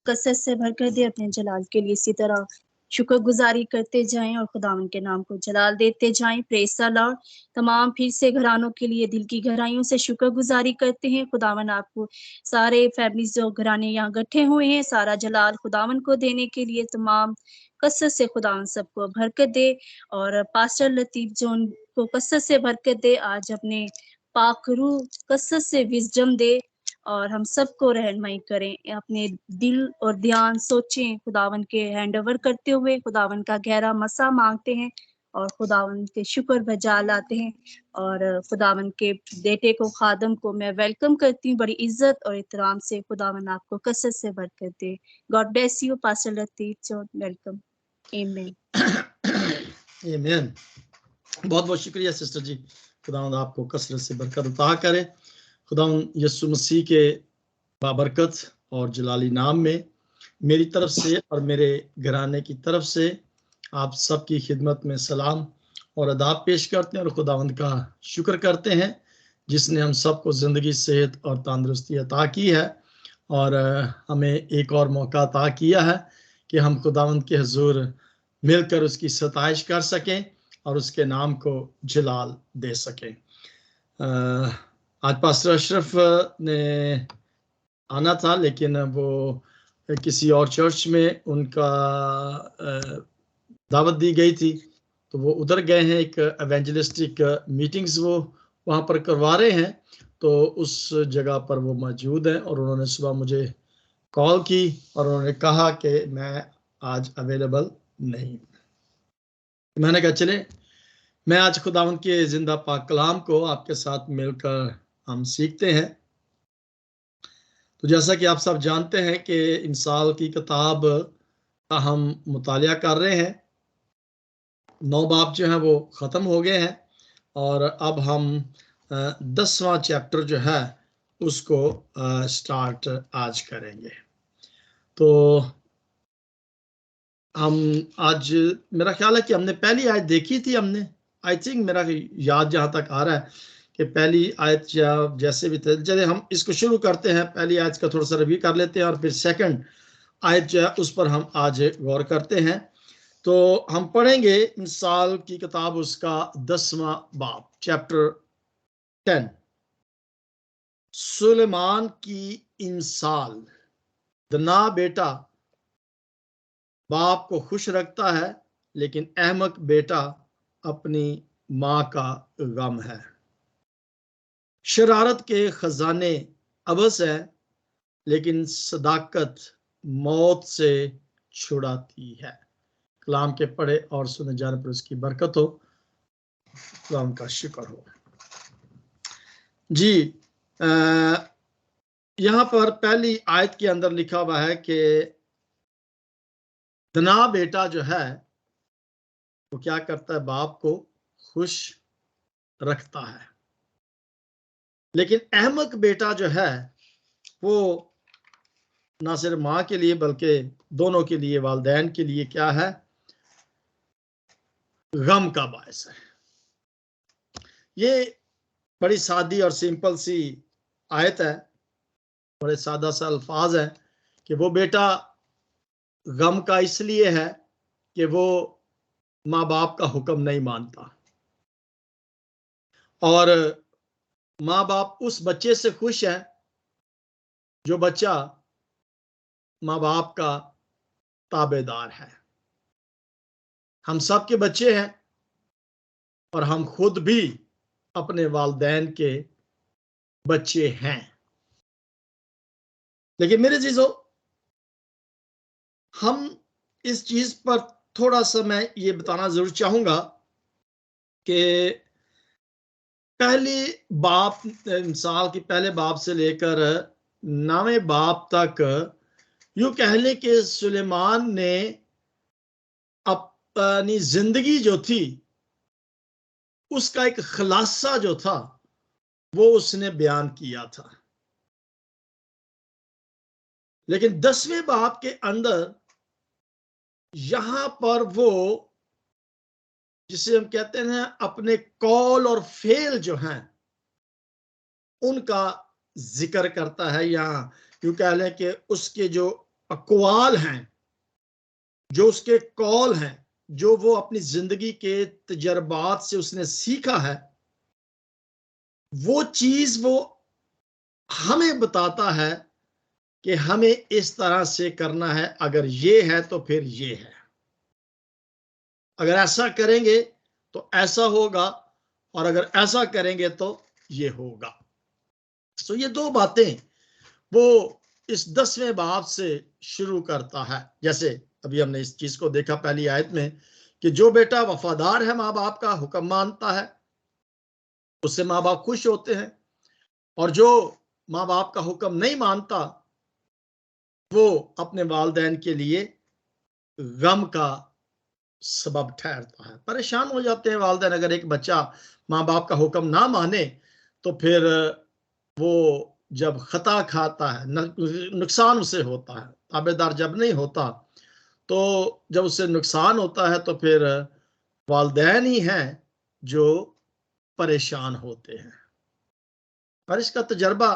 कसरत से भरकर दे अपने जलाल के लिए। इसी तरह शुक्रगुजारी करते जाएं और खुदावन के नाम को जलाल देते जाएं। Praise the Lord. तमाम फिर से घरानों के लिए दिल की गहराइयों से शुक्रगुजारी करते हैं। खुदावन आपको सारे फैमिलीज जो घराने यहाँ इकट्ठे हुए हैं, सारा जलाल खुदावन को देने के लिए तमाम कसरत से खुदावन सबको बरकत दे। और पास्टर लतीफ जो उनको कसरत से बरकत दे, आज अपने पाक रूह कसरत से विजडम दे और हम सबको रहनुमाई करें। अपने दिल और ध्यान सोचें, खुदावन के हैंड ओवर करते हुए खुदावन का गहरा मसा मांगते हैं और खुदावन के शुक्र बजा लाते हैं। और खुदावन के बेटे को, खादम को मैं वेलकम करती हूँ बड़ी इज्जत और एहतराम से। खुदावन आपको कसरत से बरकत दे। God bless you pastor Latif John, welcome. आमीन। आमीन। बहुत बहुत शुक्रिया सिस्टर जी। खुदावंद आपको कसरत से बरकत अता करे। खुदावंद यीशु मसीह के बाबरकत और जलाली नाम में मेरी तरफ से और मेरे घराने की तरफ से आप सबकी खिदमत में सलाम और अदाब पेश करते हैं और खुदावंद का शुक्र करते हैं जिसने हम सबको ज़िंदगी, सेहत और तंदुरुस्ती अता की है और हमें एक और मौका अता किया है कि हम खुदावंद के हुजूर मिलकर उसकी सताइश कर सकें और उसके नाम को जलाल दे सकें। आज पास्टर अशरफ ने आना था लेकिन वो किसी और चर्च में उनका दावत दी गई थी तो वो उधर गए हैं। एक एवेंजलिस्टिक मीटिंग्स वो वहाँ पर करवा रहे हैं तो उस जगह पर वो मौजूद हैं और उन्होंने सुबह मुझे कॉल की और उन्होंने कहा कि मैं आज अवेलेबल नहीं। मैंने कहा चले मैं आज खुदावंद के जिंदा पाक कलाम को आपके साथ मिलकर हम सीखते हैं। तो जैसा कि आप सब जानते हैं कि इंसाल की किताब का हम मुतालिया कर रहे हैं। 9 बाब जो हैं वो ख़त्म हो गए हैं और अब हम 10वां चैप्टर जो है उसको स्टार्ट आज करेंगे। तो हम आज, मेरा ख्याल है कि हमने पहली आयत देखी थी। हमने आई थिंक, मेरा याद जहाँ तक आ रहा है कि पहली आयत जैसे भी थे। चलिए हम इसको शुरू करते हैं। पहली आयत का थोड़ा सा रिव्यू कर लेते हैं और फिर सेकंड आयत जो है उस पर हम आज गौर करते हैं। तो हम पढ़ेंगे इंसाल की किताब उसका 10वां बाब, चैप्टर 10, सुलेमान की इंसाल। दना बेटा बाप को खुश रखता है लेकिन अहमक बेटा अपनी मां का गम है। शरारत के खजाने अबस है लेकिन सदाकत मौत से छुड़ाती है। कलाम के पढ़े और सुने जाने पर उसकी बरकत हो। कलाम का शुक्र हो। जी, यहां पर पहली आयत के अंदर लिखा हुआ है कि दना बेटा जो है वो क्या करता है, बाप को खुश रखता है, लेकिन अहमक बेटा जो है वो ना सिर्फ मां के लिए बल्कि दोनों के लिए, वालिदैन के लिए क्या है, गम का बायस है। ये बड़ी सादी और सिंपल सी आयत है, बड़े सादा सा अल्फाज है कि वो बेटा गम का इसलिए है कि वो माँ बाप का हुक्म नहीं मानता और माँ बाप उस बच्चे से खुश है जो बच्चा माँ बाप का ताबेदार है। हम सब के बच्चे हैं और हम खुद भी अपने वालिदैन के बच्चे हैं। लेकिन मेरे जीजो, हम इस चीज पर थोड़ा सा मैं ये बताना जरूर चाहूंगा कि पहली बाप, इंसाल की पहले बाप से लेकर 9वें बाप तक यूं कह लें कि सुलेमान ने अपनी जिंदगी जो थी उसका एक खुलासा जो था वो उसने बयान किया था। लेकिन 10वें बाप के अंदर यहां पर वो, जिसे हम कहते हैं अपने कॉल और फेल जो हैं उनका जिक्र करता है। या यूं कह लें कि उसके जो अक़वाल हैं, जो उसके कौल हैं, जो वो अपनी जिंदगी के तजर्बात से उसने सीखा है, वो चीज वो हमें बताता है कि हमें इस तरह से करना है, अगर ये है तो फिर ये है, अगर ऐसा करेंगे तो ऐसा होगा, और अगर ऐसा करेंगे तो ये होगा। तो ये दो बातें वो इस 10वें बाब से शुरू करता है। जैसे अभी हमने इस चीज को देखा पहली आयत में कि जो बेटा वफादार है, माँ बाप का हुक्म मानता है, उससे माँ बाप खुश होते हैं, और जो माँ बाप का हुक्म नहीं मानता वो अपने वालिदैन के लिए गम का सबब ठहरता है। परेशान हो जाते हैं वालिदैन, अगर एक बच्चा माँ बाप का हुक्म ना माने तो फिर वो जब खता खाता है, नुकसान उसे होता है। ताबेदार जब नहीं होता तो जब उससे नुकसान होता है तो फिर वालिदैन ही हैं जो परेशान होते हैं। पर इसका तजर्बा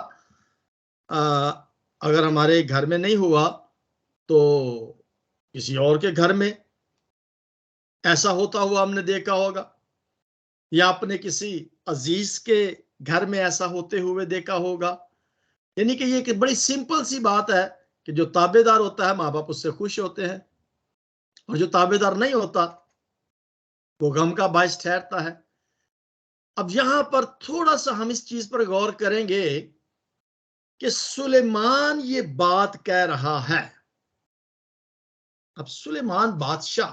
अगर हमारे घर में नहीं हुआ तो किसी और के घर में ऐसा होता हुआ हमने देखा होगा, या अपने किसी अजीज के घर में ऐसा होते हुए देखा होगा। यानी कि ये एक बड़ी सिंपल सी बात है कि जो ताबेदार होता है माँ बाप उससे खुश होते हैं, और जो ताबेदार नहीं होता वो गम का बायस ठहरता है। अब यहां पर थोड़ा सा हम इस चीज पर गौर करेंगे कि सुलेमान ये बात कह रहा है। अब सुलेमान बादशाह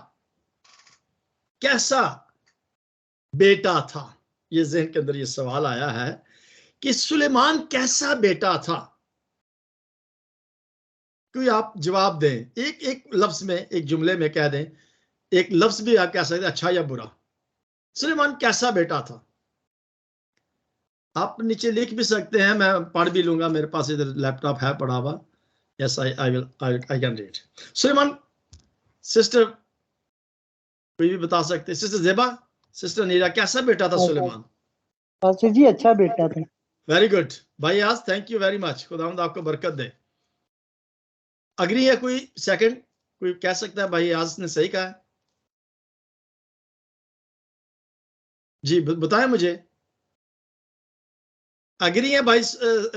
कैसा बेटा था, ये ज़हन के अंदर ये सवाल आया है कि सुलेमान कैसा बेटा था। कोई आप जवाब दें, एक एक लफ्ज में, एक जुमले में कह दें, एक लफ्ज भी आप कह सकते हैं, अच्छा या बुरा। सुलेमान कैसा बेटा था? आप नीचे लिख भी सकते हैं, मैं पढ़ भी लूंगा, मेरे पास इधर लैपटॉप है पड़ा हुआ। Yes, I can read. Suleman, sister कोई भी बता सकते हैं? सिस्टर जेबा, सिस्टर नीरा, कैसा बेटा था सुलेमान? पास्टर जी अच्छा बेटा था। वेरी गुड भाई आज, थैंक यू वेरी मच, खुदावंद आपको बरकत दे। अग्री है कोई? सेकंड कोई कह सकता है भाई आज ने सही कहा है? जी बताएं मुझे। अग्री है भाई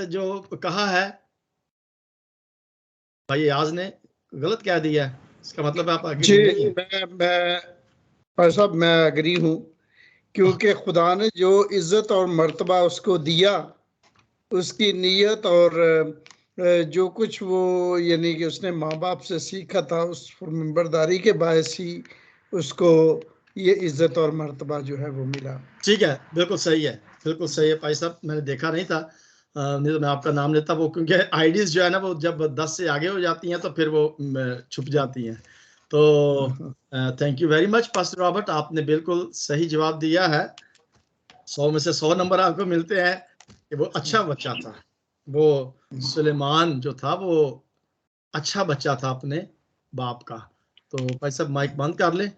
जो कहा है? भाई आज ने गलत कह दिया है, इसका मतलब आप अग्री नहीं है। मैं साहब मैं अग्री हूँ, क्योंकि खुदा ने जो इज्जत और मर्तबा उसको दिया, उसकी नीयत और जो कुछ वो यानी कि उसने माँ बाप से सीखा था, उस फरमाबरदारी के बायस ही उसको ये इज्जत और मर्तबा जो है वो मिला। ठीक है, बिल्कुल सही है, बिल्कुल सही है भाई साहब, मैंने देखा नहीं था, नहीं तो मैं आपका नाम लेता। वो क्योंकि आईडीज जो है ना वो जब 10 से आगे हो जाती हैं तो फिर वो छुप जाती हैं। तो thank you very much pastor Robert, आपने बिल्कुल सही जवाब दिया है। 100 में से 100 नंबर आपको मिलते हैं कि वो अच्छा बच्चा था। वो सुलेमान जो था वो अच्छा बच्चा था अपने बाप का। तो भाई साहब माइक बंद कर ले।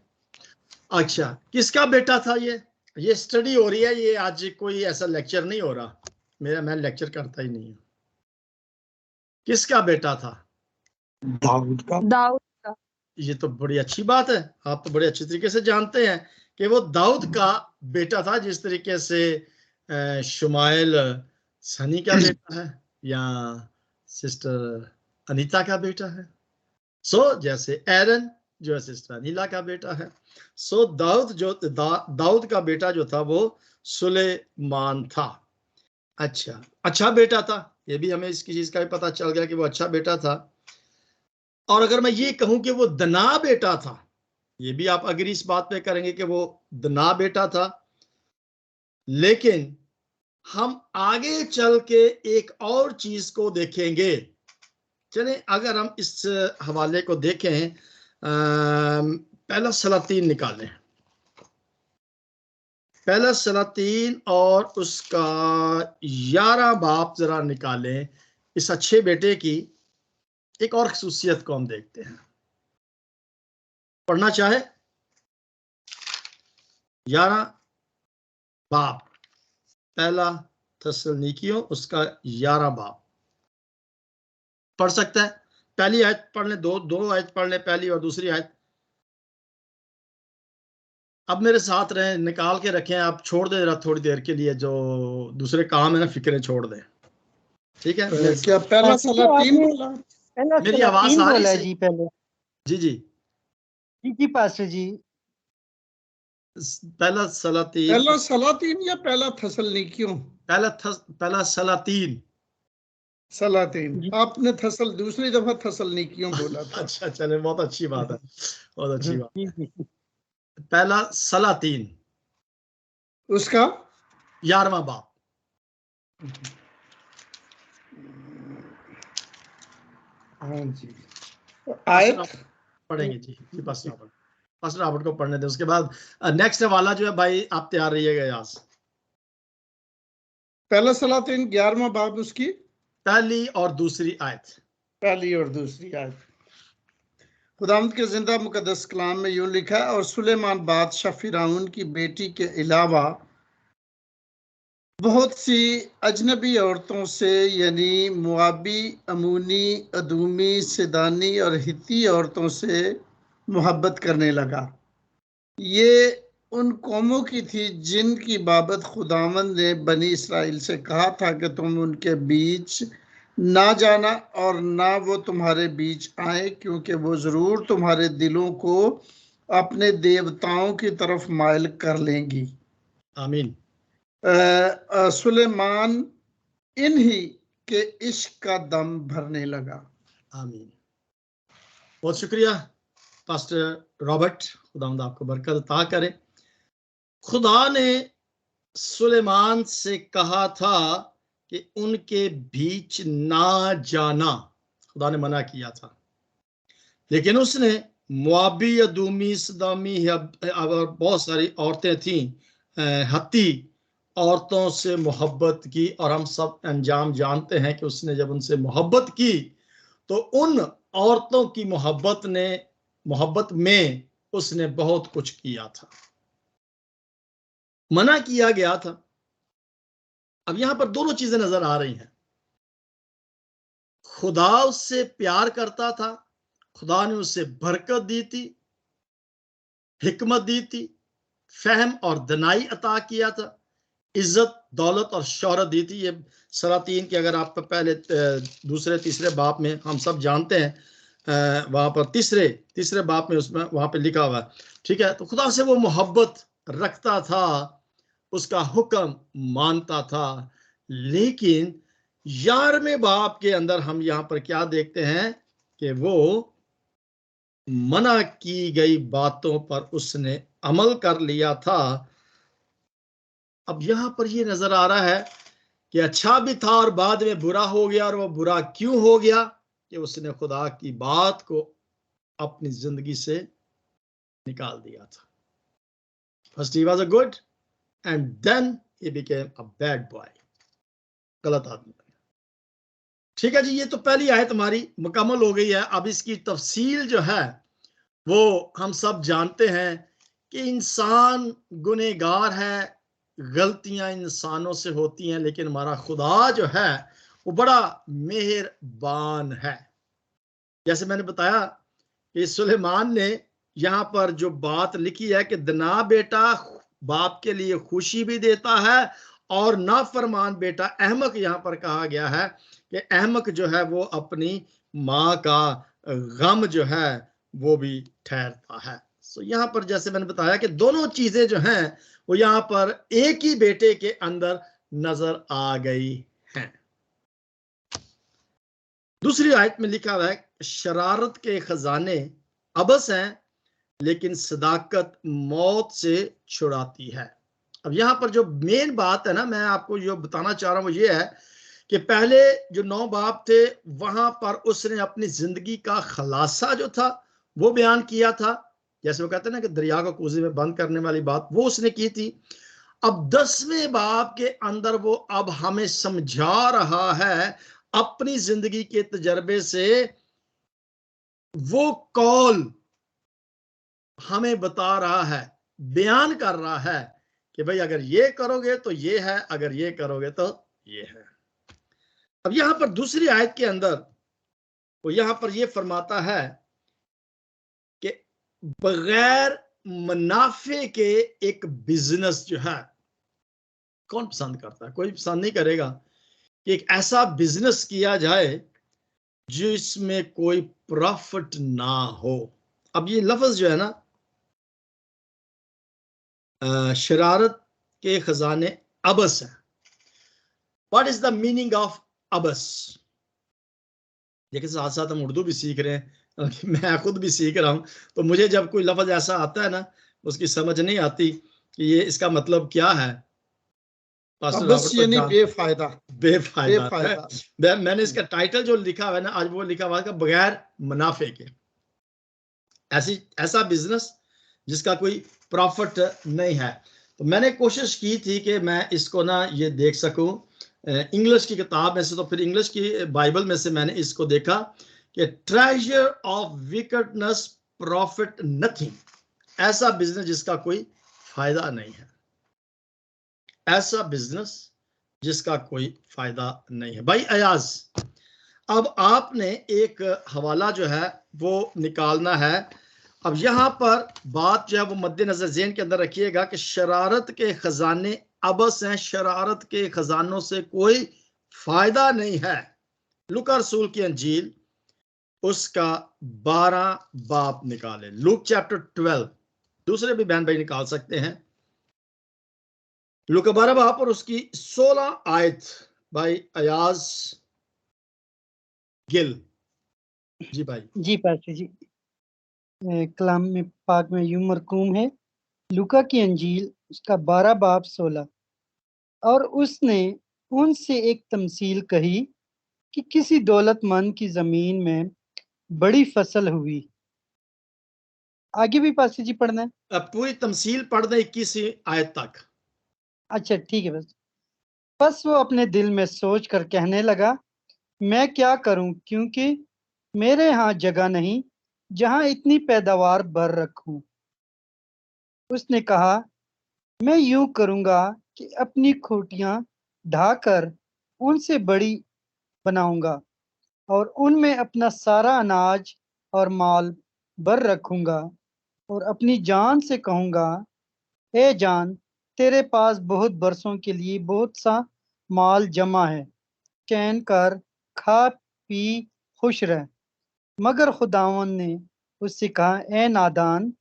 अच्छा, किसका बेटा था ये स्टडी हो रही है, ये आज कोई ऐसा लेक्चर नहीं हो रहा, मैं लेक्चर करता ही नहीं हूँ। किसका बेटा था? दाऊद का। दाऊद का। ये तो बड़ी अच्छी बात है, आप तो बड़े अच्छी तरीके से जानते हैं कि वो दाऊद का बेटा था, जिस तरीके से शुमाइल सनी का बेटा है या सिस्टर अनीता का बेटा है। सो जैसे एरन जो है सिस्टर अनीला का बेटा है। सो दाऊद जो दाऊद का बेटा जो था वो सुलेमान था। अच्छा बेटा था, ये भी हमें इसकी चीज का भी पता चल गया कि वो अच्छा बेटा था। और अगर मैं ये कहूं कि वो दना बेटा था, ये भी आप अगर इस बात पे करेंगे कि वो दना बेटा था। लेकिन हम आगे चल के एक और चीज को देखेंगे। चलें अगर हम इस हवाले को देखें, पहला सलातीन निकालें, पहला सलातीन और उसका 11 बाब जरा निकालें। इस अच्छे बेटे की एक और खसूसियत को हम देखते हैं। पढ़ना चाहे 11 बाब, पहला थस्सलुनीकियों उसका 11 बाब पढ़ सकता है? पहली आयत पढ़ लें, दो आयत पढ़ लें, पहली और दूसरी आयत। अब मेरे साथ रहें, निकाल के रखें, आप छोड़ दें जरा थोड़ी देर के लिए, जो दूसरे काम है ना फिक्रें छोड़ दें, ठीक है? क्या पहला पास्टर जी, सलातीन आपने बोला? पहला मेरी आवाज सलातीन आ रही बोला है सही? जी पहले। जी जी, जी पास्टर जी, पहला सलातीन, पहला सलातीन या पहला थसलनीकियों? पहला सलातीन। सलातीन। जी आपने दूसरी दफा थसलनीकियों बोला था। अच्छा, चले, बहुत अच्छी बात है, बहुत अच्छी बात। जी जी पहला सलातीन, उसका 11वां बाब। हाँ जी, आयत पढ़ेंगे जी, पास्टर रॉबर्ट को पढ़ने दें, उसके बाद नेक्स्ट वाला जो है भाई आप तैयार रहिएगा। यहाँ पहला सलातीन 11वां बाब, उसकी पहली और दूसरी आयत। पहली और दूसरी आयत। खुदावंद के जिंदा मुकद्दस कलाम में यूं लिखा है, और सुलेमान बादशाह फिरौन की बेटी के अलावा बहुत सी अजनबी औरतों से, यानी मुआबी, अमूनी, अदूमी, सिदानी और हित्ती औरतों से मोहब्बत करने लगा। ये उन कौमों की थी जिनकी बाबत खुदावंद ने बनी इसराइल से कहा था कि तुम उनके बीच ना जाना और ना वो तुम्हारे बीच आए, क्योंकि वो जरूर तुम्हारे दिलों को अपने देवताओं की तरफ मायल कर लेंगी। आमीन। सुलेमान इन्हीं के इश्क का दम भरने लगा। आमीन। बहुत शुक्रिया पास्टर रॉबर्ट, खुदावंद आपको बरकत अता करे। खुदा ने सुलेमान से कहा था कि उनके बीच ना जाना, खुदा ने मना किया था, लेकिन उसने मुआबी, अदूमी, सदामी और बहुत सारी औरतें थीं, हत्ती औरतों से मोहब्बत की। और हम सब अंजाम जानते हैं कि उसने जब उनसे मोहब्बत की तो उन औरतों की मोहब्बत में उसने बहुत कुछ किया था, मना किया गया था। अब यहां पर दोनों चीजें नजर आ रही हैं। खुदा उससे प्यार करता था, खुदा ने उससे बरकत दी थी, हिकमत दी थी, फहम और दनाई अता किया था, इज्जत, दौलत और शोहरत दी थी। ये सलातीन की अगर आप पहले दूसरे तीसरे बाप में हम सब जानते हैं, वहां पर तीसरे बाप में उसमें वहां पे लिखा हुआ है, ठीक है? तो खुदा से वो मोहब्बत रखता था, उसका हुक्म मानता था। लेकिन 11वें बाप के अंदर हम यहां पर क्या देखते हैं कि वो मना की गई बातों पर उसने अमल कर लिया था। अब यहां पर ये नजर आ रहा है कि अच्छा भी था और बाद में बुरा हो गया। और वो बुरा क्यों हो गया? कि उसने खुदा की बात को अपनी जिंदगी से निकाल दिया था। First he was a good and then he became a bad boy, गलत आदमी। ठीक है जी, ये तो पहली आयत हमारी मुकम्मल हो गई है। अब इसकी तफसील जो है वो हम सब जानते हैं कि इंसान गुनहगार है, गलतियां इंसानों से होती हैं, लेकिन हमारा खुदा जो है वो बड़ा मेहरबान है। जैसे मैंने बताया कि सुलेमान ने यहां पर जो बात लिखी है कि दना बेटा बाप के लिए खुशी भी देता है और नाफरमान बेटा, अहमक यहां पर कहा गया है कि अहमक जो है वो अपनी मां का गम जो है वो भी ठहरता है। सो यहां पर जैसे मैंने बताया कि दोनों चीजें जो हैं वो यहां पर एक ही बेटे के अंदर नजर आ गई हैं। दूसरी आयत में लिखा हुआ है, शरारत के खजाने अबस हैं लेकिन सदाकत मौत से छुड़ाती है। अब यहां पर जो मेन बात है ना, मैं आपको जो बताना चाह रहा हूं वो ये है कि पहले जो 9 बाप थे वहां पर उसने अपनी जिंदगी का खलासा जो था वो बयान किया था। जैसे वो कहते हैं ना कि दरिया को कूजे में बंद करने वाली बात, वो उसने की थी। अब 10वें बाप के अंदर वो अब हमें समझा रहा है अपनी जिंदगी के तजर्बे से, वो कौल हमें बता रहा है, बयान कर रहा है कि भाई अगर ये करोगे तो ये है, अगर ये करोगे तो ये है। अब यहां पर दूसरी आयत के अंदर वो यहां पर ये फरमाता है कि बगैर मुनाफे के एक बिजनेस जो है, कौन पसंद करता है? कोई पसंद नहीं करेगा कि एक ऐसा बिजनेस किया जाए जिसमें कोई प्रॉफिट ना हो। अब ये लफ्ज जो है ना, शरारत के खजाने अबस है। What is the meaning of अबस? देखिए, साथ साथ हम उर्दू भी सीख रहे हैं, मैं खुद भी सीख रहा हूं, तो मुझे जब कोई लफ्ज ऐसा आता है ना, उसकी समझ नहीं आती कि ये इसका मतलब क्या है। पास्टर अबस रॉबर्ट तो यानी जान, बेफायदा। बेफायदा है। बेफायदा। मैंने इसका टाइटल जो लिखा हुआ है ना, आज वो लिखा हुआ है बगैर मुनाफे के, ऐसा बिजनेस जिसका कोई प्रॉफिट नहीं है। तो मैंने कोशिश की थी कि मैं इसको ना ये देख सकूं इंग्लिश की किताब में से, तो फिर इंग्लिश की बाइबल में से मैंने इसको देखा कि treasure of wickedness profit nothing, ऐसा बिजनेस जिसका कोई फायदा नहीं है, ऐसा बिजनेस जिसका कोई फायदा नहीं है। भाई अयाज, अब आपने एक हवाला जो है वो निकालना है। अब यहां पर बात जो है वो मद्देनजर ज़हन के अंदर रखिएगा कि शरारत के खजाने अबस हैं, शरारत के खजानों से कोई फायदा नहीं है। लूका रसूल की अंजील उसका 12 बाब निकाले, लूक चैप्टर 12, दूसरे भी बहन भाई निकाल सकते हैं। लूका 12 बाब और उसकी 16 आयत। भाई अयाज गिल जी भाई। जी पास्टर जी, कलाम में पाक में यूं मरकूम है, लूका की अंजील उसका 12 बाब 16। और उसने उनसे एक तमसील कही कि किसी दौलतमंद की जमीन में बड़ी फसल हुई। आगे भी पास्टर जी पढ़ना है? अब पूरी तमसील पढ़ दें 21 आयत तक। अच्छा ठीक है। बस वो अपने दिल में सोच कर कहने लगा, मैं क्या करूं, क्योंकि मेरे यहाँ जगह नहीं जहां इतनी पैदावार भर रखूं। उसने कहा, मैं यूं करूंगा कि अपनी खूंटियां ढाकर उनसे बड़ी बनाऊंगा और उनमें अपना सारा अनाज और माल भर रखूंगा और अपनी जान से कहूंगा, ए जान, तेरे पास बहुत बरसों के लिए बहुत सा माल जमा है, चैन कर, खा पी, खुश रह। मगर खुदावन ने उससे कहा, ए नादान,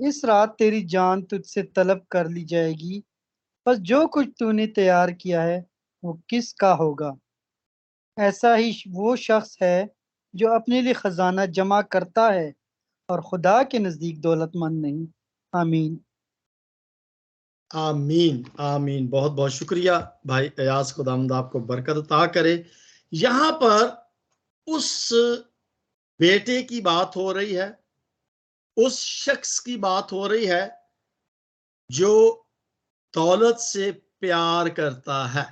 इस रात तेरी जान तुझसे तलब कर ली जाएगी, बस जो कुछ तूने तैयार किया है वो किसका होगा? ऐसा ही वो शख्स है जो अपने लिए खजाना जमा करता है और खुदा के नजदीक दौलतमंद नहीं। आमीन। आमीन आमीन। बहुत बहुत शुक्रिया भाई अयाज, खुदावंद आपको बरकत अता करे। यहां पर उस बेटे की बात हो रही है, उस शख्स की बात हो रही है जो दौलत से प्यार करता है।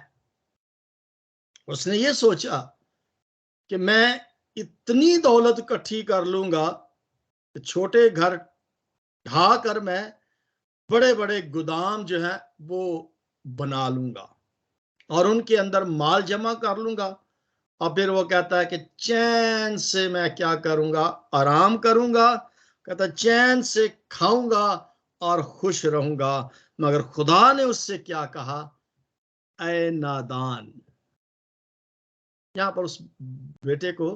उसने ये सोचा कि मैं इतनी दौलत इकट्ठी कर लूंगा कि छोटे घर ढा कर मैं बड़े बड़े गोदाम जो है वो बना लूंगा और उनके अंदर माल जमा कर लूंगा। और फिर वो कहता है कि चैन से मैं क्या करूंगा, आराम करूंगा। कहता चैन से खाऊंगा और खुश रहूंगा। मगर खुदा ने उससे क्या कहा, ऐ नादान। यहां पर उस बेटे को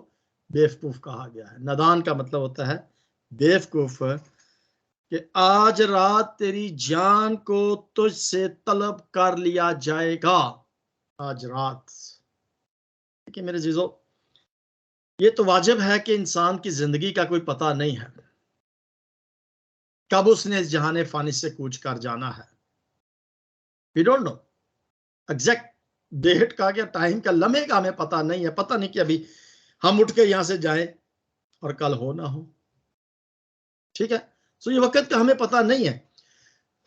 बेवकूफ कहा गया है। नादान का मतलब होता है बेवकूफ, कि आज रात तेरी जान को तुझसे तलब कर लिया जाएगा। आज रात, देखिए मेरे जीजो, ये तो वाजिब है कि इंसान की जिंदगी का कोई पता नहीं है कब उसने इस जहाने फानी से कूच कर जाना है। We don't know exact date का, क्या टाइम का, लम्हे का हमें पता नहीं है। पता नहीं कि अभी हम उठ के यहां से जाएं और कल हो ना हो। ठीक है, सो ये वक्त का हमें पता नहीं है।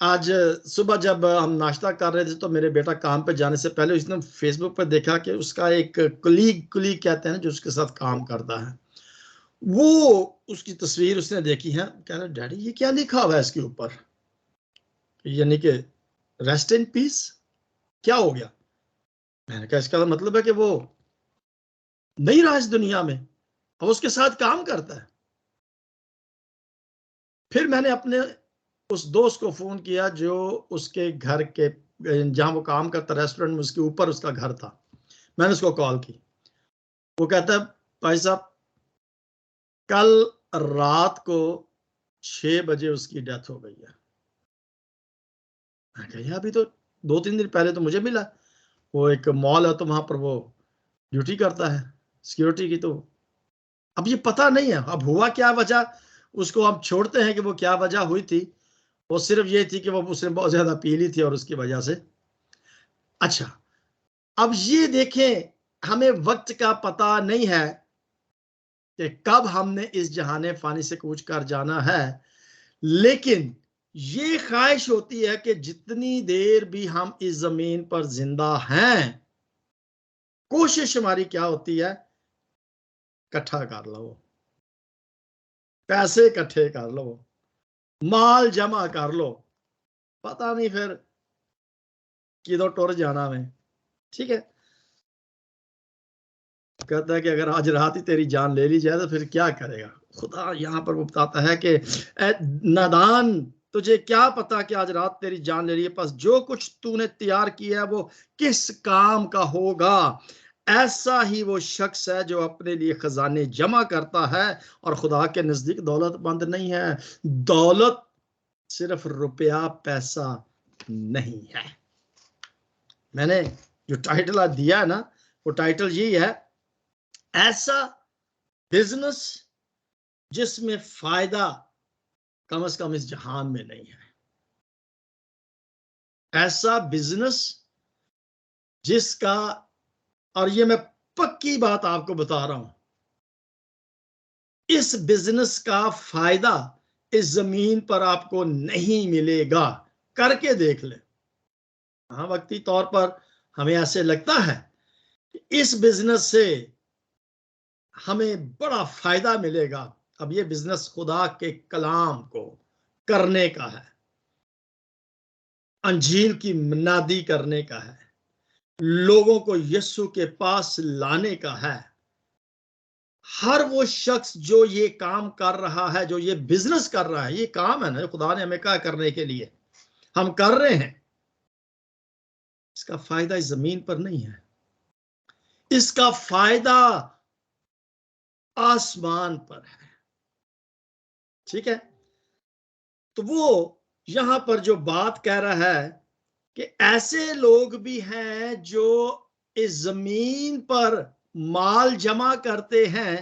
आज सुबह जब हम नाश्ता कर रहे थे तो मेरे बेटा काम पे जाने से पहले उसने फेसबुक पर देखा कि उसका एक कुलीग कहते हैं जो उसके साथ काम करता है, वो उसकी तस्वीर उसने देखी है। कह रहा, डैडी ये क्या लिखा हुआ है इसके ऊपर, यानी कि रेस्ट इन पीस, क्या हो गया? मैंने कहा इसका मतलब है कि वो नहीं रहा इस दुनिया में। और उसके साथ काम करता है। फिर मैंने अपने उस दोस्त को फोन किया जो उसके घर के, जहां वो काम करता रेस्टोरेंट में, उसके ऊपर उसका घर था। मैंने उसको कॉल की। वो कहता है भाई साहब कल रात को 6 बजे उसकी डेथ हो गई है। मैं कहा अभी तो 2-3 दिन पहले तो मुझे मिला। वो एक मॉल है तो वहां पर वो ड्यूटी करता है सिक्योरिटी की। तो अब ये पता नहीं है अब हुआ क्या वजह, उसको हम छोड़ते हैं कि वो क्या वजह हुई थी। वो सिर्फ ये थी कि वो उसने बहुत ज्यादा पी ली थी और उसकी वजह से। अच्छा, अब ये देखें, हमें वक्त का पता नहीं है कि कब हमने इस जहाने फानी से कूच कर जाना है, लेकिन ये ख्वाहिश होती है कि जितनी देर भी हम इस जमीन पर जिंदा हैं, कोशिश हमारी क्या होती है, इकट्ठा कर लो, पैसे इकट्ठे कर लो, माल जमा कर लो, पता नहीं फिर किधर टुर जाना में। ठीक है, कहता है कि अगर आज रात ही तेरी जान ले ली जाए तो फिर क्या करेगा। खुदा यहां पर वो बताता है कि नादान, तुझे क्या पता कि आज रात तेरी जान ले रही है, बस जो कुछ तूने तैयार किया है वो किस काम का होगा। ऐसा ही वो शख्स है जो अपने लिए खजाने जमा करता है और खुदा के नजदीक दौलतमंद नहीं है। दौलत सिर्फ रुपया पैसा नहीं है। मैंने जो टाइटल दिया है ना, वो टाइटल यही है, ऐसा बिजनेस जिसमें फायदा कम से कम इस जहान में नहीं है। ऐसा बिजनेस जिसका, और ये मैं पक्की बात आपको बता रहा हूं, इस बिजनेस का फायदा इस जमीन पर आपको नहीं मिलेगा। करके देख ले। हाँ, वक्ती तौर पर हमें ऐसे लगता है कि इस बिजनेस से हमें बड़ा फायदा मिलेगा। अब ये बिजनेस खुदा के कलाम को करने का है, अंजील की मनादी करने का है, लोगों को यीशु के पास लाने का है। हर वो शख्स जो ये काम कर रहा है, जो ये बिजनेस कर रहा है, ये काम है ना खुदा ने हमें कहा करने के लिए, हम कर रहे हैं, इसका फायदा इस जमीन पर नहीं है, इसका फायदा आसमान पर है। ठीक है, तो वो यहां पर जो बात कह रहा है कि ऐसे लोग भी हैं जो इस जमीन पर माल जमा करते हैं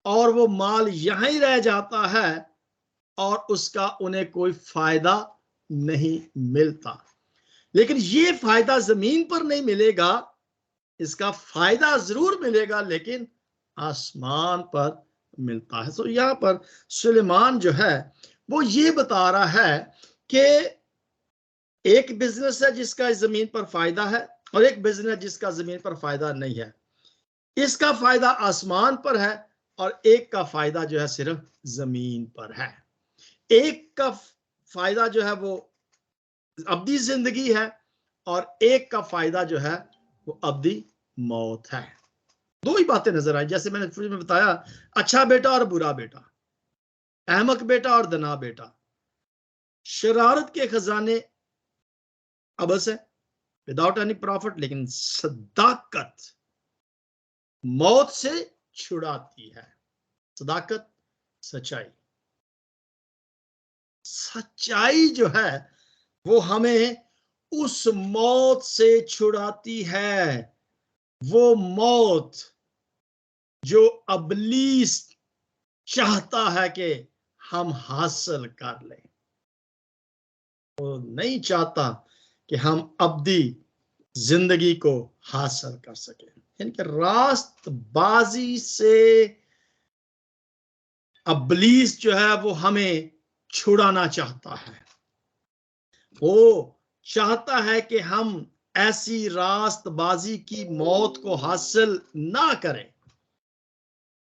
और वो माल यहां ही रह जाता है और उसका उन्हें कोई फायदा नहीं मिलता। लेकिन ये फायदा जमीन पर नहीं मिलेगा, इसका फायदा जरूर मिलेगा लेकिन आसमान पर मिलता है। तो यहां पर सुलेमान जो है वो ये बता रहा है कि एक बिजनेस है जिसका इस जमीन पर फायदा है और एक बिजनेस जिसका जमीन पर फायदा नहीं है। इसका फायदा आसमान पर है और एक का फायदा जो है सिर्फ जमीन पर है। एक का फायदा जो है वो अब्दी जिंदगी है और एक का फायदा जो है वो अब्दी मौत है। दो ही बातें नजर आई, जैसे मैंने शुरू में बताया, अच्छा बेटा और बुरा बेटा, अहमक बेटा और दना बेटा। शरारत के खजाने अबस है, विदाउट एनी प्रॉफिट, लेकिन सदाकत मौत से छुड़ाती है। सदाकत, सच्चाई, सच्चाई जो है वो हमें उस मौत से छुड़ाती है। वो मौत जो अबलीस चाहता है कि हम हासिल कर लें, वो नहीं चाहता कि हम अब्दी जिंदगी को हासिल कर सकें। यानी कि रास्तबाजी से अबलीस जो है वो हमें छुड़ाना चाहता है। वो चाहता है कि हम ऐसी रास्तबाजी की मौत को हासिल ना करें,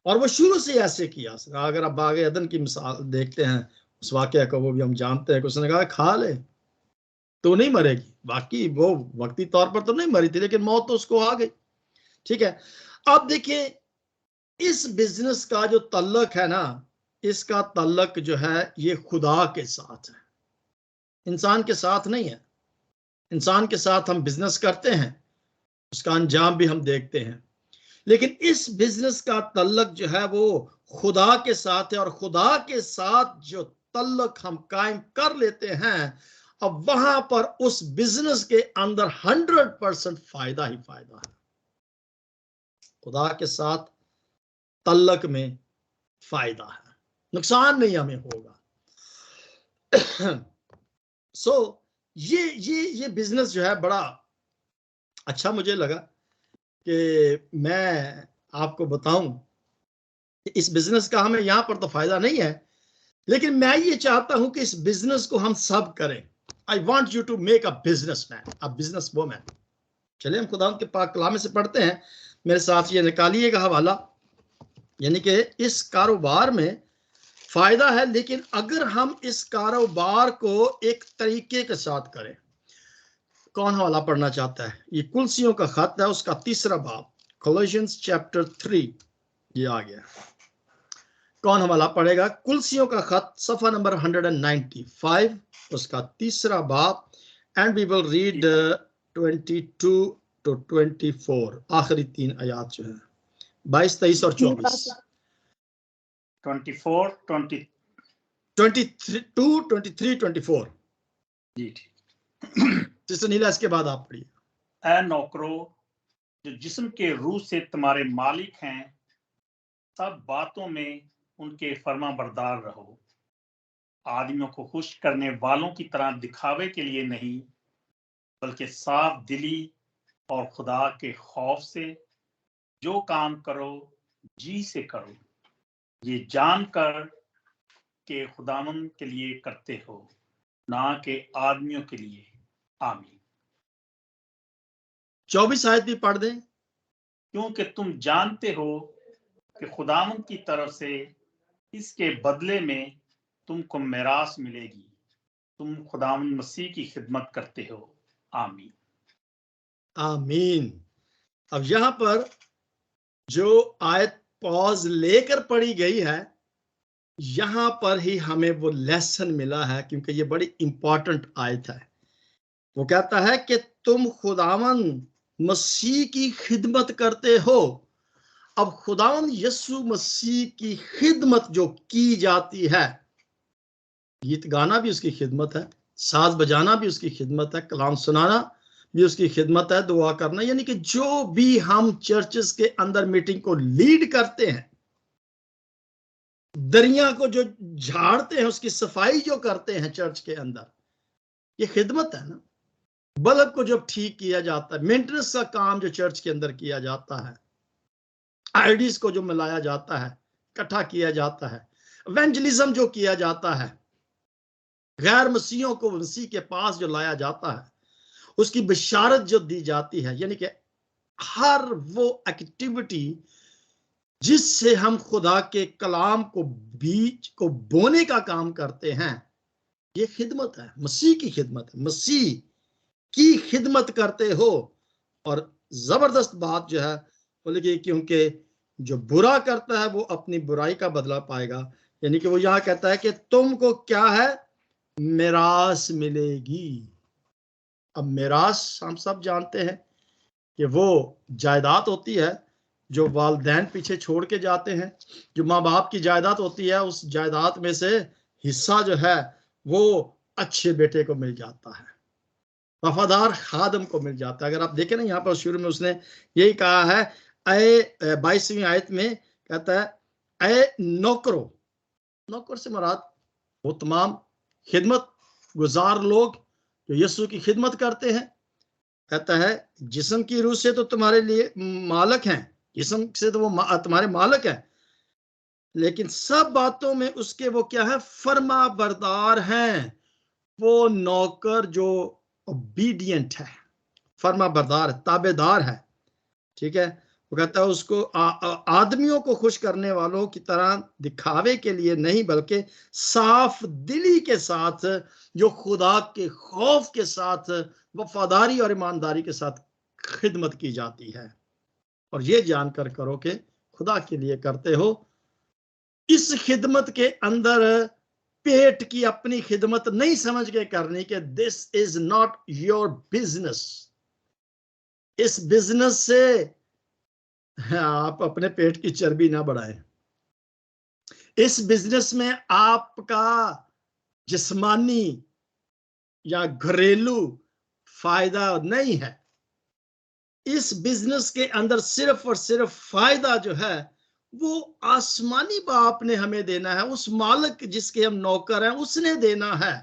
और वो शुरू से ऐसे किया। अगर आप बागे अदन की मिसाल देखते हैं, उस वाकया को वो भी हम जानते हैं कि उसने कहा खा ले तो नहीं मरेगी। बाकी वो वक्ती तौर पर तो नहीं मरी थी लेकिन मौत तो उसको आ गई। ठीक है, अब देखिए इस बिजनेस का जो तल्लक है ना, इसका तल्लक जो है ये खुदा के साथ है, इंसान के साथ नहीं है। इंसान के साथ हम बिजनेस करते हैं, उसका अंजाम भी हम देखते हैं, लेकिन इस बिजनेस का तल्लक जो है वो खुदा के साथ है। और खुदा के साथ जो तल्लक हम कायम कर लेते हैं, अब वहां पर उस बिजनेस के अंदर 100% फायदा ही फायदा है। खुदा के साथ तल्लक में फायदा है, नुकसान नहीं हमें होगा। ये बिजनेस जो है बड़ा अच्छा मुझे लगा कि मैं आपको बताऊं कि इस बिजनेस का हमें यहां पर तो फायदा नहीं है, लेकिन मैं ये चाहता हूं कि इस बिजनेस को हम सब करें। I want you to make a business man, a business woman. चलिए हम खुदा के पाक कलाम से पढ़ते हैं, मेरे साथ ये निकालिएगा हवाला। यानी कि इस कारोबार में फायदा है, लेकिन अगर हम इस कारोबार को एक तरीके के साथ करें। कौन हवाला पढ़ना चाहता है? ये कुलसियों का खत है, उसका 3रा बाब, कोलोसियंस चैप्टर 3। ये आ गया, कौन हवाला पढ़ेगा? कुलसियों का खत सफा नंबर 195, उसका 3रा बाब, and we will read 22 to 24, आखिरी 3 आयात जो है 22, 23 और 24। 24, 20 22, 23, 24। जी ठीक। सिस्टर नीला, इसके बाद आप पढ़िए। ऐ नौकरो, जो जिस्म के रूह से तुम्हारे मालिक हैं, सब बातों में उनके फर्मा बरदार रहो, आदमियों को खुश करने वालों की तरह दिखावे के लिए नहीं, बल्कि साफ दिली और खुदा के खौफ से जो काम करो जी से करो, ये जानकर के खुदावन के लिए करते हो, ना के आदमियों के लिए। आमीन। 24 आयत भी पढ़ दें। क्योंकि तुम जानते हो कि खुदावन की तरफ से इसके बदले में तुमको मिरास मिलेगी, तुम खुदावन मसीह की खिदमत करते हो। आमीन। आमीन। अब यहां पर जो आयत पॉज लेकर पढ़ी गई है, यहां पर ही हमें वो लेसन मिला है, क्योंकि ये बड़ी इंपॉर्टेंट आयत है। वो कहता है कि तुम खुदावन मसीह की खिदमत करते हो। अब खुदावन यीशु मसीह की खिदमत जो की जाती है, गीत गाना भी उसकी खिदमत है, साज बजाना भी उसकी खिदमत है, कलाम सुनाना भी उसकी खिदमत है, दुआ करना, यानी कि जो भी हम चर्चेस के अंदर मीटिंग को लीड करते हैं, दरिया को जो झाड़ते हैं, उसकी सफाई जो करते हैं चर्च के अंदर, ये खिदमत है ना। बल्ब को जब ठीक किया जाता है, मेंटेनेंस का काम जो चर्च के अंदर किया जाता है, आईडीज को जो मिलाया जाता है, इकट्ठा किया जाता है, इवेंजलिज्म जो किया जाता है, गैर मसीहों को मसीह के पास जो लाया जाता है, उसकी बशारत जो दी जाती है, यानी कि हर वो एक्टिविटी जिससे हम खुदा के कलाम को बीज को बोने का काम करते हैं, ये खिदमत है, मसीह की खिदमत है, मसीह की खिदमत करते हो। और जबरदस्त बात जो है बोले कि क्योंकि जो बुरा करता है वो अपनी बुराई का बदला पाएगा। यानी कि वो यहां कहता है कि तुमको क्या है, मिरास मिलेगी। अब मिरास हम सब जानते हैं कि वो जायदाद होती है जो वालिदैन पीछे छोड़ के जाते हैं। जो माँ बाप की जायदाद होती है, उस जायदाद में से हिस्सा जो है वो अच्छे बेटे को मिल जाता है, वफादार खादम को मिल जाता है। अगर आप देखें ना, यहाँ पर शुरू में उसने यही कहा है, ऐ 22वीं आयत में कहता है, ऐ नौकरो। नौकर से मुराद वो तमाम खिदमत गुजार लोग जो यीशु की खिदमत करते हैं। कहता है जिस्म की रूह से तो तुम्हारे लिए मालक हैं, जिस्म से तो वो तुम्हारे मालक हैं, लेकिन सब बातों में उसके वो क्या है, फर्मा बरदार हैं। वो नौकर जो ओबीडियंट है, फर्मा बरदार, ताबेदार है, ठीक है। वो कहता है उसको आदमियों को खुश करने वालों की तरह दिखावे के लिए नहीं, बल्कि साफ दिली के साथ, जो खुदा के खौफ के साथ, वफादारी और ईमानदारी के साथ खिदमत की जाती है। और ये जानकर करो कि खुदा के लिए करते हो, इस खिदमत के अंदर पेट की अपनी खिदमत नहीं समझ के करनी कि this is not your business. इस बिजनेस से आप अपने पेट की चर्बी ना बढ़ाएं। इस बिजनेस में आपका जिस्मानी या घरेलू फायदा नहीं है। इस बिजनेस के अंदर सिर्फ और सिर्फ फायदा जो है वो आसमानी बाप ने हमें देना है, उस मालिक जिसके हम नौकर हैं उसने देना है।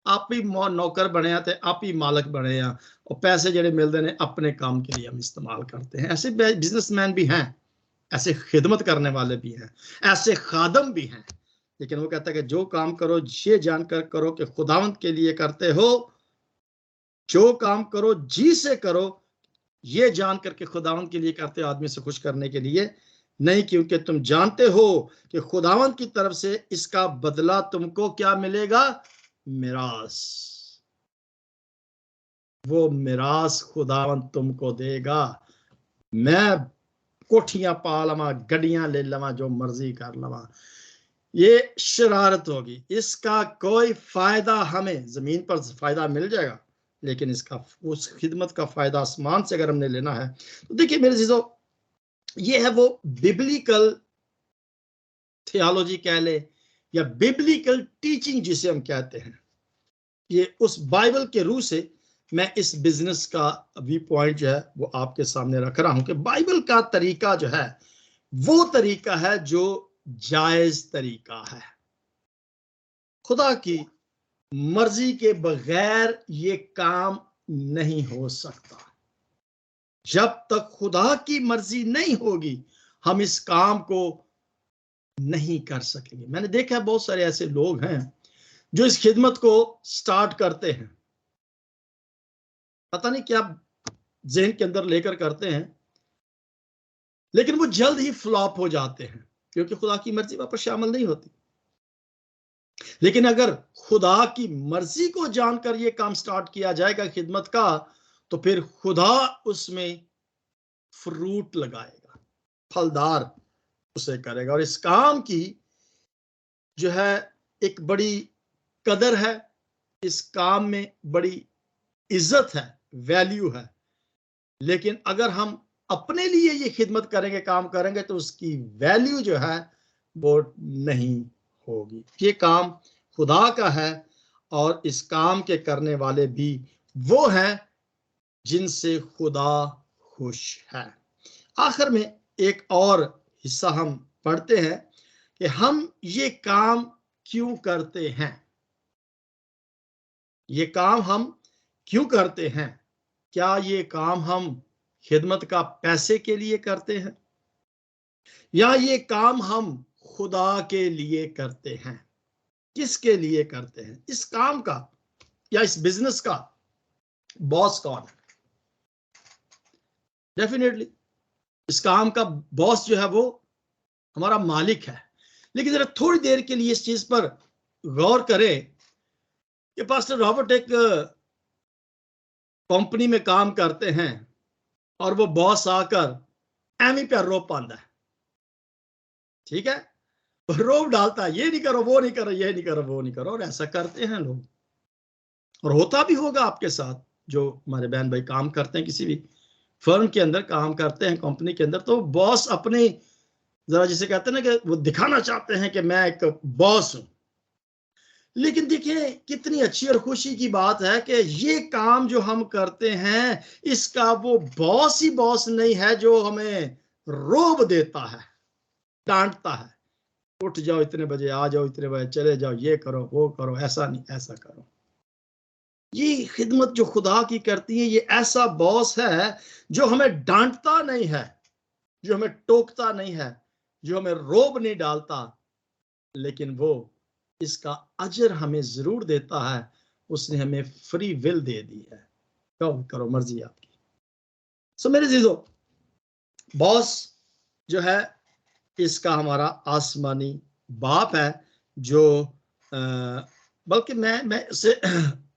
आप ही नौकर बने थे, आप ही मालिक बने हैं, और पैसे जेडे मिलते हैं अपने काम के लिए हम इस्तेमाल करते हैं। ऐसे बिजनेसमैन भी हैं, ऐसे खिदमत करने वाले भी हैं, ऐसे खादम भी हैं। लेकिन वो कहता है कि जो काम करो ये जानकर करो कि खुदावंत के लिए करते हो। जो काम करो जी से करो, ये जान करके खुदावंत के लिए करते हो, आदमी से खुश करने के लिए नहीं, क्योंकि तुम जानते हो कि खुदावंत की तरफ से इसका बदला तुमको क्या मिलेगा, मिरास। वो मिरास खुदावंत तुमको देगा। मैं कोठियां पा लवा, गड्डियां ले लवा, जो मर्जी कर लवा, ये शरारत होगी। इसका कोई फायदा, हमें जमीन पर फायदा मिल जाएगा, लेकिन इसका उस खिदमत का फायदा आसमान से अगर हमने लेना है तो देखिए मेरे चीजों, ये है वो बिब्लिकल थियोलॉजी कह ले या बिब्लिकल टीचिंग जिसे हम कहते हैं। ये उस बाइबल के रूह से मैं इस बिजनेस का भी पॉइंट जो है वो आपके सामने रख रहा हूं कि बाइबल का तरीका जो है वो तरीका है जो जायज तरीका है। खुदा की मर्जी के बगैर ये काम नहीं हो सकता। जब तक खुदा की मर्जी नहीं होगी हम इस काम को नहीं कर सकेंगे। मैंने देखा है बहुत सारे ऐसे लोग हैं जो इस खिदमत को स्टार्ट करते हैं, पता नहीं क्या ज़हन के अंदर लेकर करते हैं, लेकिन वो जल्द ही फ्लॉप हो जाते हैं क्योंकि खुदा की मर्जी वहां पर शामिल नहीं होती। लेकिन अगर खुदा की मर्जी को जानकर ये काम स्टार्ट किया जाएगा खिदमत का, तो फिर खुदा उसमें फ्रूट लगाएगा, फलदार उसे करेगा। और इस काम की जो है एक बड़ी कदर है, इस काम में बड़ी इज्जत है, वैल्यू है। लेकिन अगर हम अपने लिए ये खिदमत करेंगे, काम करेंगे, तो उसकी वैल्यू जो है वो नहीं होगी। ये काम खुदा का है और इस काम के करने वाले भी वो हैं जिनसे खुदा खुश है। आखिर में एक और हिस्सा हम पढ़ते हैं कि हम ये काम क्यों करते हैं। ये काम हम क्यों करते हैं? क्या ये काम हम खिदमत का पैसे के लिए करते हैं या ये काम हम खुदा के लिए करते हैं? किसके लिए करते हैं? इस काम का या इस बिजनेस का बॉस कौन है? डेफिनेटली इस काम का बॉस जो है वो हमारा मालिक है। लेकिन जरा थोड़ी देर के लिए इस चीज पर गौर करें कि पास्टर रॉबर्ट एक कंपनी में काम करते हैं और वो बॉस आकर एमी पे रोप पाता है, ठीक है, रोप डालता है, ये नहीं करो, वो नहीं करो, ये नहीं करो, वो नहीं करो। और ऐसा करते हैं लोग, और होता भी होगा आपके साथ। जो हमारे बहन भाई काम करते हैं, किसी भी फर्म के अंदर काम करते हैं, कंपनी के अंदर, तो बॉस अपने जरा जिसे कहते हैं ना कि वो दिखाना चाहते हैं कि मैं एक बॉस हूं। लेकिन देखिए कितनी अच्छी और खुशी की बात है कि ये काम जो हम करते हैं इसका वो बॉस ही बॉस नहीं है जो हमें रोब देता है, डांटता है, उठ जाओ इतने बजे, आ जाओ इतने बजे, चले जाओ, ये करो, वो करो, ऐसा नहीं, ऐसा करो। ये खिदमत जो खुदा की करती है, ये ऐसा बॉस है जो हमें डांटता नहीं है, जो हमें टोकता नहीं है, जो हमें रोब नहीं डालता, लेकिन वो इसका अजर हमें जरूर देता है। उसने हमें फ्री विल दे दी है, करो मर्जी आपकी। सो मेरे जीजो, बॉस जो है इसका हमारा आसमानी बाप है, जो बल्कि मैं इसे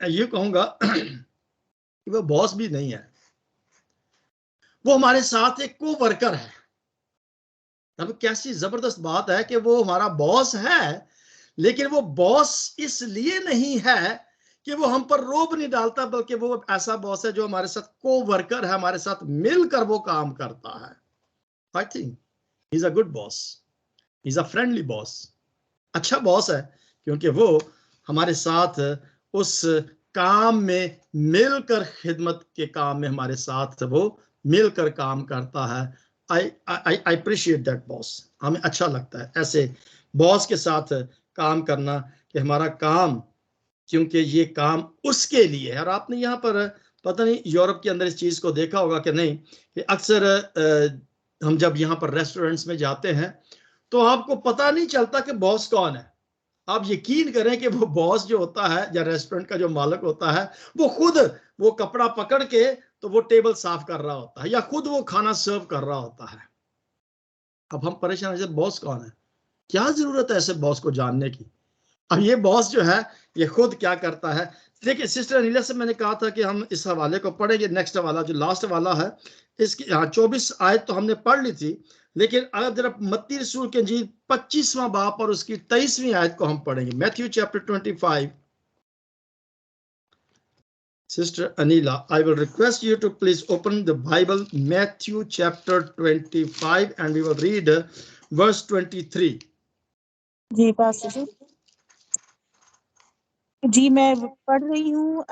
ये कहूंगा कि वो बॉस भी नहीं है, वो हमारे साथ एक को वर्कर है। अब कैसी जबरदस्त बात है कि वो हमारा बॉस है, लेकिन वो बॉस इसलिए नहीं है कि वो हम पर रोब नहीं डालता, बल्कि वो ऐसा बॉस है जो हमारे साथ को वर्कर है, हमारे साथ मिलकर वो काम करता है। I think he is a good boss, he is a friendly boss. अच्छा बॉस है क्योंकि वो हमारे साथ उस काम में मिलकर, खिदमत के काम में हमारे साथ वो मिलकर काम करता है। I appreciate that boss. हमें अच्छा लगता है ऐसे बॉस के साथ काम करना, कि हमारा काम, क्योंकि ये काम उसके लिए है। और आपने यहाँ पर पता नहीं यूरोप के अंदर इस चीज को देखा होगा कि नहीं, कि अक्सर हम जब यहाँ पर रेस्टोरेंट्स में जाते हैं तो आपको पता नहीं चलता कि बॉस कौन है। आप यकीन करें कि वो बॉस जो होता है या रेस्टोरेंट का जो मालिक होता है, वो खुद वो कपड़ा पकड़ के तो वो टेबल साफ कर रहा होता है, या खुद वो खाना सर्व कर रहा होता है। अब हम परेशान हैं, बॉस कौन है, क्या जरूरत है ऐसे बॉस को जानने की। अब ये बॉस जो है ये खुद क्या करता है। देखिए सिस्टर अनिला से मैंने कहा था कि हम इस हवाले को पढ़ेंगे, नेक्स्ट वाला जो लास्ट वाला है इसकी, यहाँ 24 आयत तो हमने पढ़ ली थी, लेकिन अगर जरा मत्ती रसूल के इंजील 25वां बाब और उसकी 23वीं आयत को हम पढ़ेंगे। Matthew chapter 25। Sister Anila, I will request you to please open the Bible, Matthew chapter 25 and we will read verse 23। जी पास्टर जी, मैं पढ़ रही हूँ,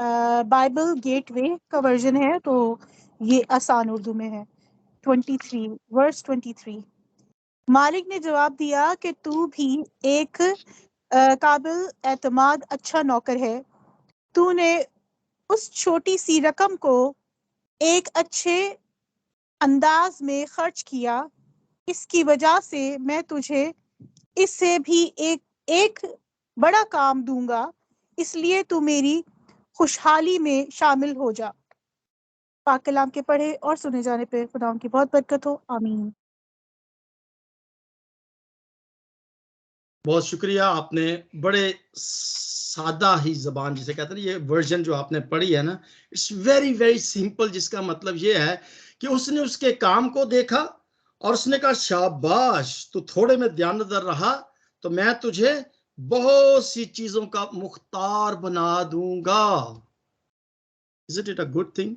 बाइबल गेटवे का वर्जन है, तो ये आसान उर्दू में है। 23 वर्स 23। मालिक ने जवाब दिया कि तू भी एक काबिल एतमाद अच्छा नौकर है। तूने उस छोटी सी रकम को एक अच्छे अंदाज में खर्च किया, इसकी वजह से मैं तुझे इससे भी एक बड़ा काम दूंगा, इसलिए तू मेरी खुशहाली में शामिल हो जा। पाक कलाम के पढ़े और सुने जाने पे खुदावंद की बहुत बरकत हो, आमीन। बहुत शुक्रिया, आपने बड़े सादा ही जबान जिसे कहते हैं, ये वर्जन जो आपने पढ़ी है ना, इट्स वेरी वेरी सिंपल, जिसका मतलब ये है कि उसने उसके काम को देखा और उसने कहा शाबाश, तू थोड़े में ध्यानदार रहा तो मैं तुझे बहुत सी चीजों का मुख्तार बना दूंगा। Is it a good thing?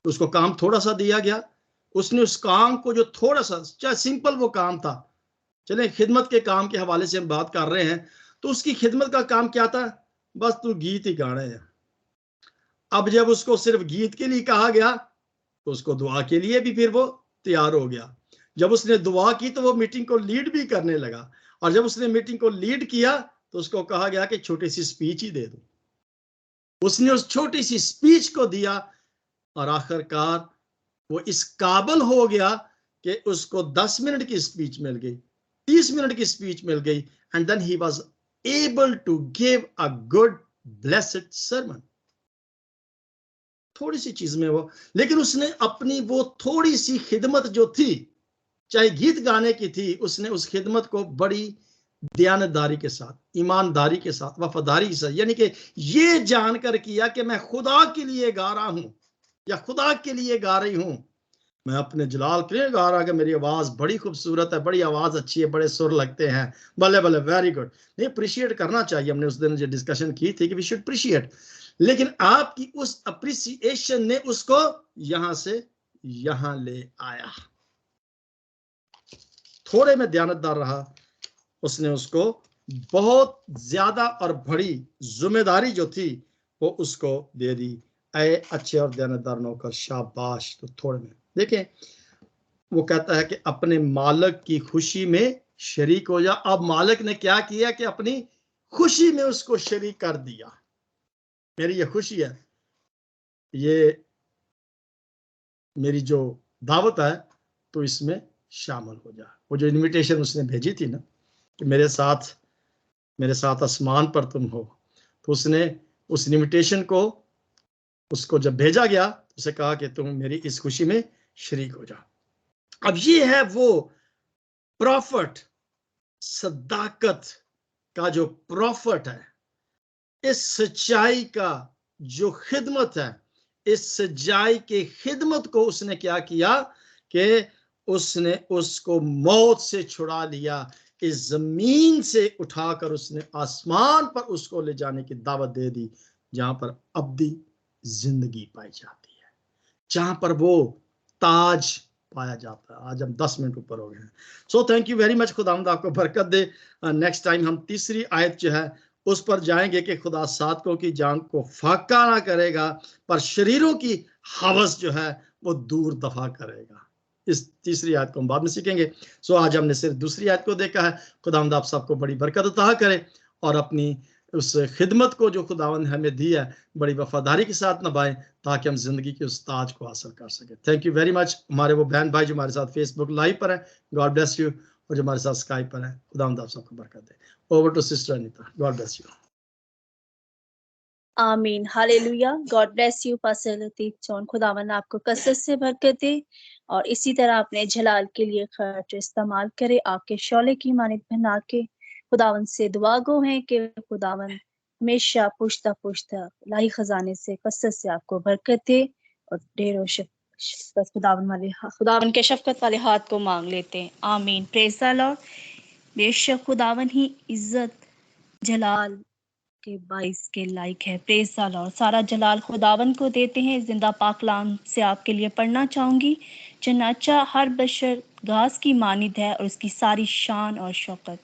उसको काम थोड़ा सा दिया गया, उसने उस काम को जो थोड़ा सा, चाहे सिंपल वो काम था, चले खिदमत के काम के हवाले से हम बात कर रहे हैं, तो उसकी खिदमत का काम क्या था, बस तू गीत ही गाने हैं। अब जब उसको सिर्फ गीत के लिए कहा गया तो उसको दुआ के लिए भी फिर वो तैयार हो गया। जब उसने दुआ की तो वो मीटिंग को लीड भी करने लगा, और जब उसने मीटिंग को लीड किया तो उसको कहा गया कि छोटी सी स्पीच ही दे दो। उसने उस छोटी सी स्पीच को दिया और आखिरकार वो इस काबिल हो गया कि उसको 10 मिनट की स्पीच मिल गई, 30 मिनट की स्पीच मिल गई, and then he was able to give a good blessed sermon. थोड़ी सी चीज में वो, लेकिन उसने अपनी वो थोड़ी सी खिदमत जो थी, चाहे गीत गाने की थी, उसने उस खिदमत को बड़ी दयानतदारी के साथ, ईमानदारी के साथ, वफादारी के साथ, यानी कि ये जानकर किया कि मैं खुदा के लिए गा रहा हूं या खुदा के लिए गा रही हूं, मैं अपने जलाल के लिए गा रहा कि मेरी आवाज बड़ी खूबसूरत है, बड़ी आवाज अच्छी है, बड़े सुर लगते हैं, भले भले, वेरी गुड। नहीं, अप्रिशिएट करना चाहिए। हमने उस दिन जो डिस्कशन की थी कि वी शुड अप्रिशिएट, लेकिन आपकी उस अप्रिसिएशन ने उसको यहां से यहां ले आया। थोड़े में दयानतदार रहा, उसने उसको बहुत ज्यादा और बड़ी जिम्मेदारी जो थी वो उसको दे दी। ऐ अच्छे और दयानतदार नौकर, शाबाश। तो थोड़े में देखें, वो कहता है कि अपने मालिक की खुशी में शरीक हो जा। अब मालिक ने क्या किया कि अपनी खुशी में उसको शरीक कर दिया। मेरी ये खुशी है, ये मेरी जो दावत है, तो इसमें शामिल हो जा। वो जो इनविटेशन उसने भेजी थी ना कि मेरे साथ आसमान पर तुम हो, तो उसने उस इनविटेशन को, उसको जब भेजा गया, उसे कहा कि तुम मेरी इस खुशी में शरीक हो जा। अब ये है वो प्रॉफिट, सदाकत का जो प्रॉफिट है, इस सच्चाई का जो खिदमत है, इस सच्चाई के खिदमत को उसने क्या किया कि उसने उसको मौत से छुड़ा लिया, इस जमीन से उठाकर उसने आसमान पर उसको ले जाने की दावत दे दी, जहां पर अब्दी जिंदगी पाई जाती है, जहां पर वो ताज पाया जाता है। आज हम 10 मिनट ऊपर हो गए हैं। So thank you very much, खुदावंद आपको बरकत दे। नेक्स्ट टाइम हम तीसरी आयत जो है उस पर जाएंगे कि खुदा साधकों की जान को फाका ना करेगा, पर शरीरों की हवस जो है वो दूर दफा करेगा। इस तीसरी आयत को हम बाद में सीखेंगे। सो आज हमने सिर्फ दूसरी आयत को देखा है। खुदावंद आप सबको बड़ी बरकत अता करे और अपनी उस खिदमत को जो खुदावंद हमें दी है बड़ी वफादारी के साथ निभाएं, ताकि हम जिंदगी के उस ताज को हासिल कर सकें। Thank you very much. हमारे वो बहन भाई जो हमारे साथ फेसबुक लाइव पर है, गॉड ब्लेस यू, और जो हमारे साथ स्काइप पर है, खुदावंद आप सबको बरकत दे। Over to sister Anita, God bless you. आमीन, हालेलुया। God bless you pastor Latif John. खुदावन आपको कसरत से बरकत दे और इसी तरह अपने जलाल के लिए खर्च इस्तेमाल करे, आपके शौले की मानित बना के। खुदावन से दुआ गो है कि खुदावन हमेशा पुश्ता पुश्ता लाही खजाने से कसरत से आपको बरकत दे और ढेरों बस खुदावन के शफकत वाले हाथ को मांग लेते हैं। आमीन, प्रेज़ द लॉर्ड। बेशक खुदावन ही इज्जत जलाल के 22 के लायक है। Praise the Lord. सारा जलाल खुदावन को देते हैं। जिंदा पाक कलाम से आपके लिए पढ़ना चाहूंगी। चनाचा हर बशर घास की मानिद है और उसकी सारी शान और शौकत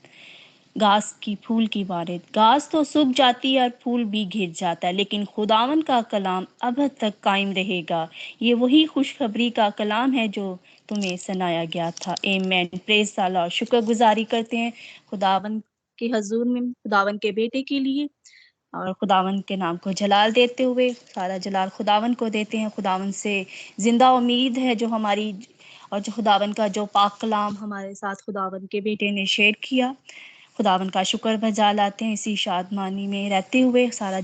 घास की फूल की वारिद। घास तो सूख जाती है और फूल भी घिर जाता है, लेकिन खुदावन का कलाम अब तक कायम रहेगा। ये वही खुशखबरी का कलाम है जो तुम्हें सुनाया गया था। आमीन, प्रेज़ द लॉर्ड। शुक्रगुजारी करते हैं खुदावन के हजूर में, खुदावन के बेटे के लिए, और खुदावन के नाम को जलाल देते हुए सारा जलाल खुदावन को देते हैं। खुदावन से जिंदा उम्मीद है जो हमारी, और जो खुदावन का जो पाक कलाम हमारे साथ खुदावन के बेटे ने शेयर किया, खुदावन का शुक्र बजा लाते हैं। इसी शादमानी में रहते हुए सारा